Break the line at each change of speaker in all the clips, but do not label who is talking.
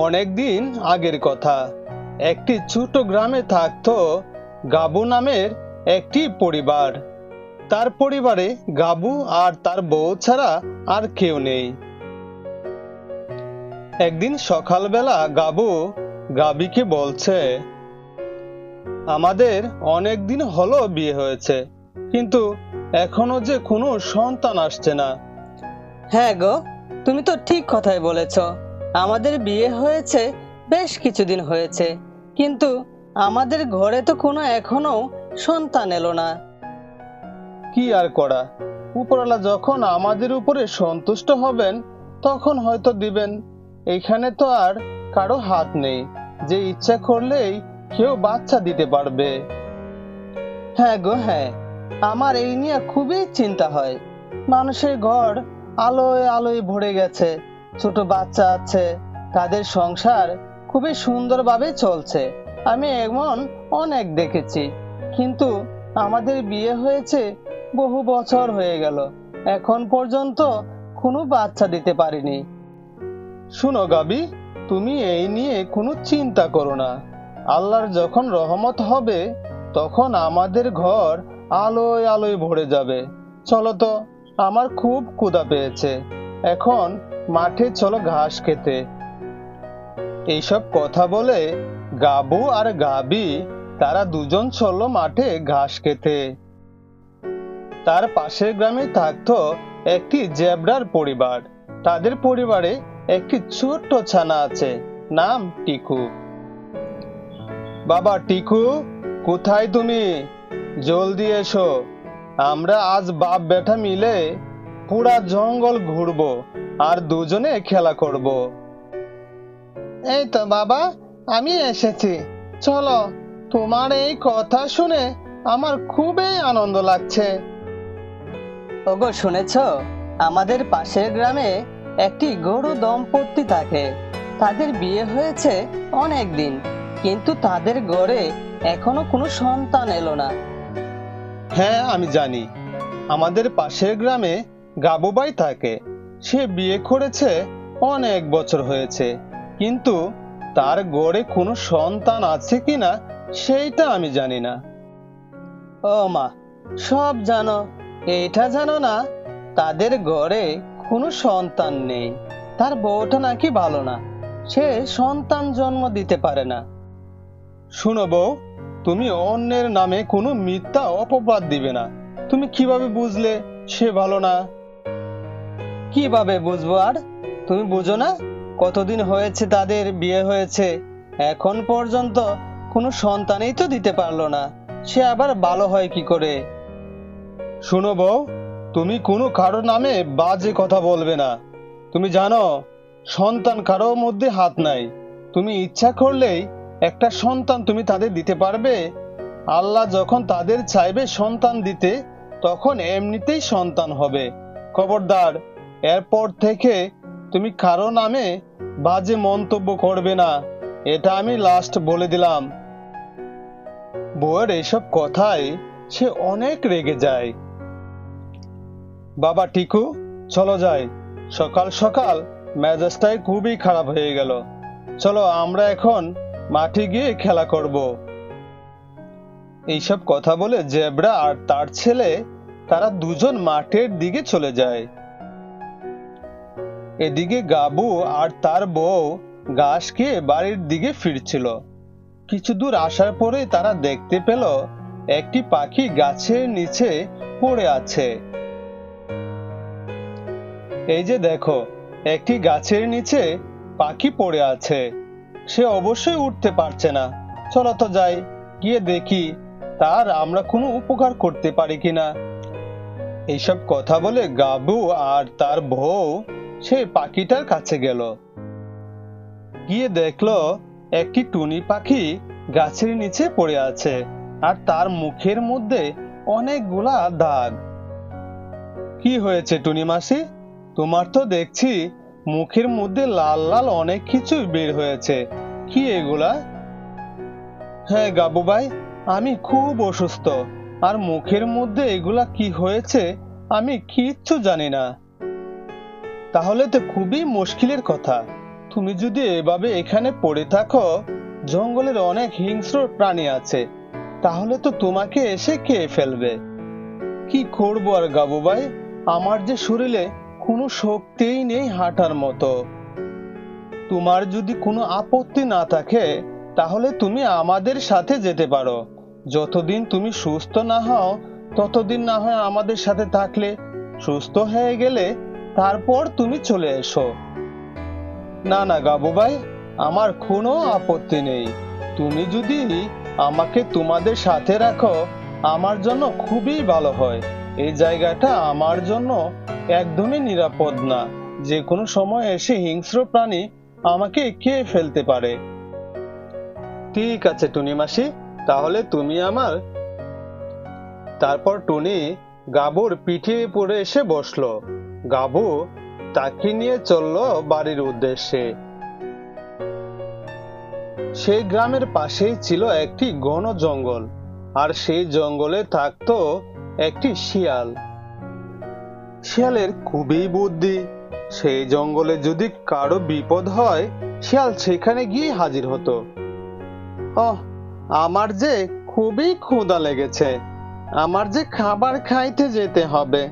অনেকদিন আগের কথা। একটি ছোট গ্রামে থাকতো গাবু নামের একটি পরিবার। তার পরিবারে গাবু আর তার বউ ছাড়া আর কেউ নেই। একদিন সকালবেলা গাবু গাবিকে বলছে, আমাদের অনেক দিন হলো বিয়ে হয়েছে, কিন্তু এখনো যে কোনো সন্তান আসছে না।
হ্যাঁ গো, তুমি তো ঠিক কথাই বলেছ। আমাদের বিয়ে হয়েছে বেশ কিছুদিন হয়েছে, কিন্তু আমাদের ঘরে তো কোনো এখনো সন্তান এলো না।
কি আর করা, উপরওয়ালা যখন আমাদের উপরে সন্তুষ্ট হবেন তখন হয়তো দিবেন। এখানে তো আর কারো হাত নেই যে ইচ্ছা করলেই কেউ বাচ্চা দিতে পারবে।
হ্যাঁ গো হ্যাঁ, আমার এই নিয়ে খুবই চিন্তা হয়। মানুষের ঘর আলোয় আলোয় ভরে গেছে, ছোট বাচ্চা আছে, তাদের সংসার খুবই সুন্দরভাবে চলছে। আমি এমন অনেক দেখেছি, কিন্তু আমাদের বিয়ে হয়েছে বহু বছর হয়ে গেল, এখন পর্যন্ত কোনো বাচ্চা দিতে পারিনি।
শুনো গাবি, তুমি এই নিয়ে কোনো চিন্তা করো না। আল্লাহর যখন রহমত হবে তখন আমাদের ঘর আলোয় আলোয় ভরে যাবে। চলো তো, আমার খুব ক্ষুধা পেয়েছে, এখন মাঠে চলো ঘাস খেতে। এইসব কথা বলে গাবু আর গাবি তারা দুজন চলল মাঠে ঘাস খেতে। তার পাশের গ্রামে থাকতো একটি জেব্রার পরিবার। তাদের পরিবারে একটি ছোট্ট ছানা আছে, নাম টিকু। বাবা টিকু, কোথায় তুমি? জলদি এসো, আমরা আজ বাপ বেটা মিলে পুরা জঙ্গল ঘুরবো আর দুজনে খেলা করব। এই তো বাবা, আমি এসেছি, চলো। তোমার এই কথা শুনে আমার খুবই আনন্দ লাগছে।
ওগো শুনেছ, আমাদের পাশের গ্রামে একটি গরু দম্পতি থাকে। তাদের বিয়ে হয়েছে অনেক দিন, কিন্তু তাদের ঘরে এখনো কোনো সন্তান এলো না।
হ্যাঁ আমি জানি, আমাদের পাশের গ্রামে গাবুবাই থাকে। সে বিয়ে করেছে, অনেক বছর হয়েছে, কিন্তু তার গড়ে কোনো সন্তান আছে কিনা সেইটা আমি জানি না।
ও মা, সব জানো, এইটা জানো না তাদের ঘরে কোনো সন্তান নেই। তার বউটা নাকি ভালো না, সে সন্তান জন্ম দিতে পারে না।
শুনো বউ, তুমি অন্যের নামে কোনো মিথ্যা অপবাদ দিবে না। তুমি কিভাবে বুঝলে সে ভালো না?
কিভাবে বুঝবো আর? তুমি বুঝো না, কতদিন হয়েছে তাদের বিয়ে হয়েছে, এখন পর্যন্ত কোনো সন্তানই তো দিতে পারলো না, সে আবার ভালো হয় কি করে?
শুনো বউ, তুমি কোনো কারো নামে বাজে কথা বলবে না। তুমি জানো, সন্তান কারো মধ্যে হাত নাই। তুমি ইচ্ছা করলেই একটা সন্তান তুমি তাদের দিতে পারবে। আল্লাহ যখন তাদের চাইবে সন্তান দিতে, তখন এমনিতেই সন্তান হবে। খবরদার, এরপর থেকে তুমি কারো নামে বাজে মন্তব্য করবে না, এটা আমি লাস্ট বলে দিলাম। বউয়ের এইসব কথায় সে অনেক রেগে যায়। বাবা টিকু, চলো যাই, সকাল সকাল মেজাজটাই খুবই খারাপ হয়ে গেল। চলো আমরা এখন মাঠে গিয়ে খেলা করব। এইসব কথা বলে জেব্রা আর তার ছেলে তারা দুজন মাঠের দিকে চলে যায়। এদিকে গাবু আর তার বউ ঘাস খেয়ে বাড়ির দিকে ফিরছিল। কিছু দূর আসার পরে তারা দেখতে পেল একটি পাখি গাছের নিচে পড়ে আছে। এই যে দেখো, একটি গাছের নিচে পাখি পড়ে আছে, সে অবশ্যই উঠতে পারছে না। চলো তো যাই, গিয়ে দেখি তার আমরা কোনো উপকার করতে পারি কিনা। এইসব কথা বলে গাবু আর তার বউ সেই পাখিটার কাছে গেল। গিয়ে দেখলো একটি টুনি পাখি গাছের নিচে পড়ে আছে, আর তার মুখের মধ্যে অনেকগুলা দাগ। কি হয়েছে টুনি মাসি? তোমার তো দেখছি মুখের মধ্যে লাল লাল অনেক কিছু বের হয়েছে, কি এগুলা? হ্যাঁ গাবু ভাই, আমি খুব অসুস্থ, আর মুখের মধ্যে এগুলা কি হয়েছে আমি কিচ্ছু জানি না। তাহলে তো খুবই মুশকিলের কথা। তুমি যদি এভাবে এখানে পড়ে থাকো, জঙ্গলের অনেক হিংস্র প্রাণী আছে, তাহলে তো তোমাকে এসে খেয়ে ফেলবে। কি করবো আর গাবু ভাই, আমার যে শরীরে কোনো শক্তিই নেই হাঁটার মতো। তোমার যদি কোনো আপত্তি না থাকে তাহলে তুমি আমাদের সাথে যেতে পারো। যতদিন তুমি সুস্থ না হও ততদিন না হয় আমাদের সাথে থাকলে, সুস্থ হয়ে গেলে তারপর তুমি চলে এসো। না না গাবু ভাই, আমার কোনো আপত্তি নেই। তুমি যদি আমাকে তোমাদের সাথে রাখো আমার জন্য খুবই ভালো হয়। এই জায়গাটা আমার জন্য একদমই নিরাপদ না, যে কোনো সময় এসে হিংস্র প্রাণী আমাকে খেয়ে ফেলতে পারে। ঠিক আছে টুনি মাসি, তাহলে তুমি আমার। তারপর টুনি গাবুর পিঠে পড়ে এসে বসলো। গাবু তাকে নিয়ে চললো বাড়ির উদ্দেশ্যে। সেই গ্রামের পাশেই ছিল একটি ঘন জঙ্গল, আর সেই জঙ্গলে থাকতো একটি শিয়াল। শিয়ালের খুবই বুদ্ধি। সেই জঙ্গলে যদি কারো বিপদ হয় শিয়াল সেখানে গিয়ে হাজির হতো। ওহ, আমার যে খুবই ক্ষুধা লেগেছে, আমার যে খাবার খাইতে যেতে হবে।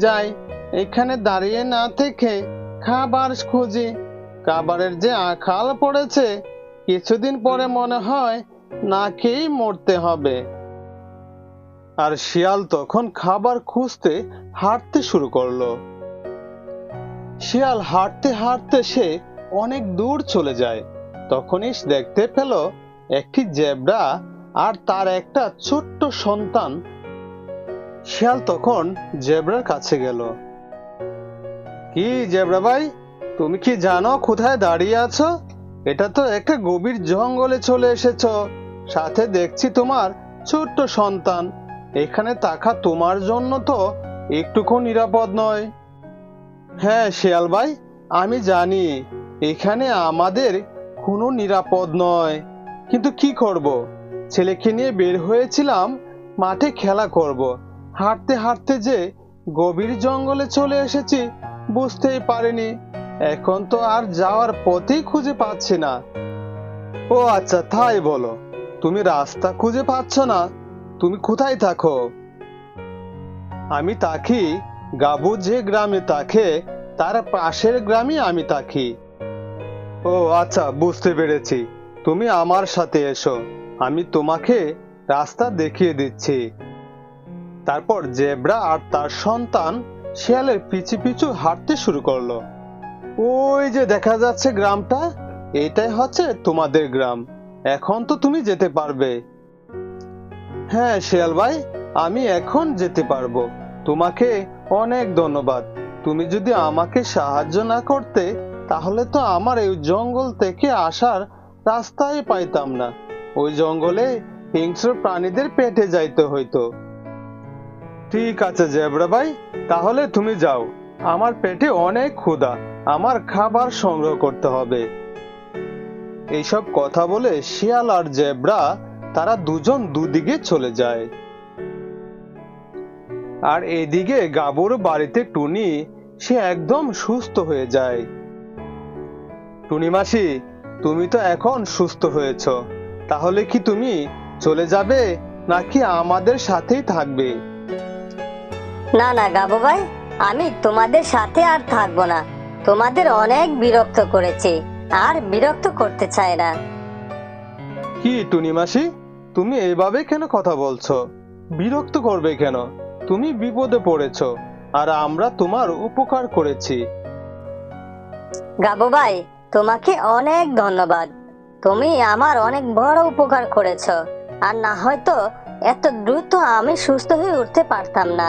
যাই, এখানে দাঁড়িয়ে না থেকে খাবার খুঁজি। খাবারের যে আকাল পড়েছে, কিছুদিন পরে মনে হয় না খেয়েই মরতে হবে। আর শিয়াল তখন খাবার খুঁজতে হাঁটতে শুরু করলো। শিয়াল হাঁটতে হাঁটতে সে অনেক দূর চলে যায়। তখনই সে দেখতে পেল একটি জেব্রা আর তার একটা ছোট্ট সন্তান। শিয়াল তখন জেব্রার কাছে গেল। কি জেব্রা ভাই, তুমি কি জানো কোথায় দাঁড়িয়ে আছো? এটা তো একটা গভীর জঙ্গলে চলে এসেছো, সাথে দেখছি তোমার ছোট্ট সন্তান। এখানে থাকা তোমার জন্য তো একটুকু নিরাপদ নয়। হ্যাঁ শিয়াল ভাই, আমি জানি এখানে আমাদের কোনো নিরাপদ নয়, কিন্তু কি করব, ছেলেকে নিয়ে বের হয়েছিলাম মাঠে খেলা করব। হাঁটতে হাঁটতে যে গভীর জঙ্গলে চলে এসেছি বুঝতেই পারিনি। এখন তো আর যাওয়ার পথেই খুঁজে পাচ্ছি না। ও আচ্ছা, তাই বলো, তুমি রাস্তা খুঁজে পাচ্ছ না? তুমি কোথায় থাকো? আমি থাকি গাবু যে গ্রামে থাকে তার পাশের গ্রামে আমি থাকি। ও আচ্ছা, বুঝতে পেরেছি। তুমি আমার সাথে এসো, আমি তোমাকে রাস্তা দেখিয়ে দিচ্ছি। তারপর জেব্রা আর তার সন্তান শিয়ালের পিছু পিছু হাঁটতে শুরু করলো। ওই যে দেখা যাচ্ছে গ্রামটা, এটাই হচ্ছে তোমাদের গ্রাম। এখন তো তুমি যেতে পারবে। হ্যাঁ শিয়াল ভাই, আমি এখন যেতে পারবো। তোমাকে অনেক ধন্যবাদ। তুমি যদি আমাকে সাহায্য না করতে তাহলে তো আমার এই জঙ্গল থেকে আসার রাস্তাই পাইতাম না। ওই জঙ্গলে হিংস্র প্রাণীদের পেটে যাইতে হইতো। ঠিক আছে জেব্রা ভাই, তাহলে তুমি যাও। আমার পেটে অনেক ক্ষুধা, আমার খাবার সংগ্রহ করতে হবে। এইসব কথা বলে শিয়াল আর জেব্রা তারা দুজন দুদিকে চলে যায়। আর এদিকে গাবুর বাড়িতে টুনি, সে একদম সুস্থ হয়ে যায়। টুনি মাসি, তুমি তো এখন সুস্থ হয়েছো, তাহলে কি তুমি চলে যাবে নাকি আমাদের সাথেই থাকবে?
না না গাবু ভাই, আমি তোমাদের সাথে আর থাকবো না। তোমাদের অনেক বিরক্ত করেছি, আর বিরক্ত করতে চাই না।
কি টুনি মাসি, তুমি এইভাবে কেন কথা বলছো? বিরক্ত করবে কেন? তুমি বিপদে পড়েছো, আর আমরা তোমার উপকার করেছি।
গাবু ভাই, তোমাকে অনেক ধন্যবাদ। তুমি আমার অনেক বড় উপকার করেছো, আর না হয়তো এত দ্রুত আমি সুস্থ হয়ে উঠতে পারতাম না।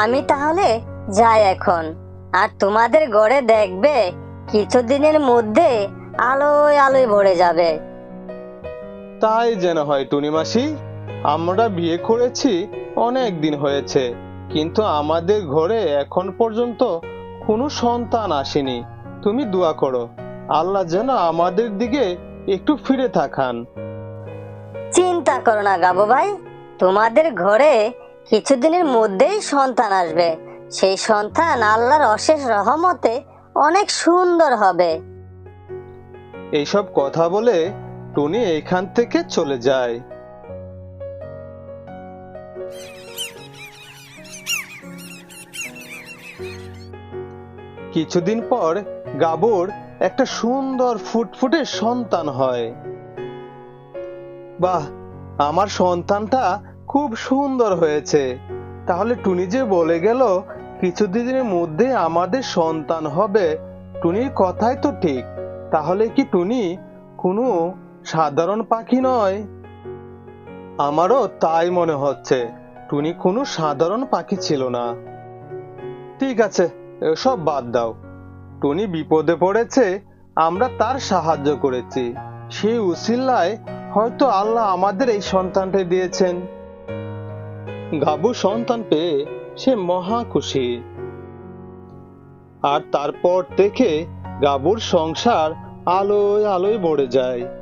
আমি তাহলে যাই এখন। আর তোমাদের ঘরে দেখবে কিছুদিনের মধ্যে আলোয় আলোয় ভরে যাবে।
তাই যেন হয় টুনি মাসি। আমরা বিয়ে করেছি অনেক দিন হয়েছে, কিন্তু আমাদের ঘরে এখন পর্যন্ত কোনো সন্তান আসেনি। তুমি দোয়া করো আল্লাহ যেন আমাদের দিকে একটু ফিরে তাকান।
চিন্তা করো না গাবু ভাই, তোমাদের ঘরে কিছুদিনের মধ্যেই সন্তান আসবে। সেই সন্তান আল্লাহর অশেষ রহমতে অনেক সুন্দর হবে।
এইসব কথা বলে টুনি এখান থেকে চলে যায়। কিছুদিন পর গাবুর একটা সুন্দর ফুটফুটে সন্তান হয়। বাহ, আমার সন্তানটা খুব সুন্দর হয়েছে। তাহলে টুনি যে বলে গেল কিছুদিনের মধ্যে আমাদের সন্তান হবে, টুনির কথাই তো ঠিক। তাহলে কি টুনি কোনো সাধারণ পাখি নয়? আমারও তাই মনে হচ্ছে, টুনি কোনো সাধারণ পাখি ছিল না। ঠিক আছে, এসব বাদ দাও। টুনি বিপদে পড়েছে, আমরা তার সাহায্য করেছি, সেই উসিলায় হয়তো আল্লাহ আমাদের এই সন্তানটা দিয়েছেন। গাবু সন্তান পেয়ে সে মহা খুশি। আর তারপর থেকে গাবুর সংসার আলোয় আলোয় ভরে যায়।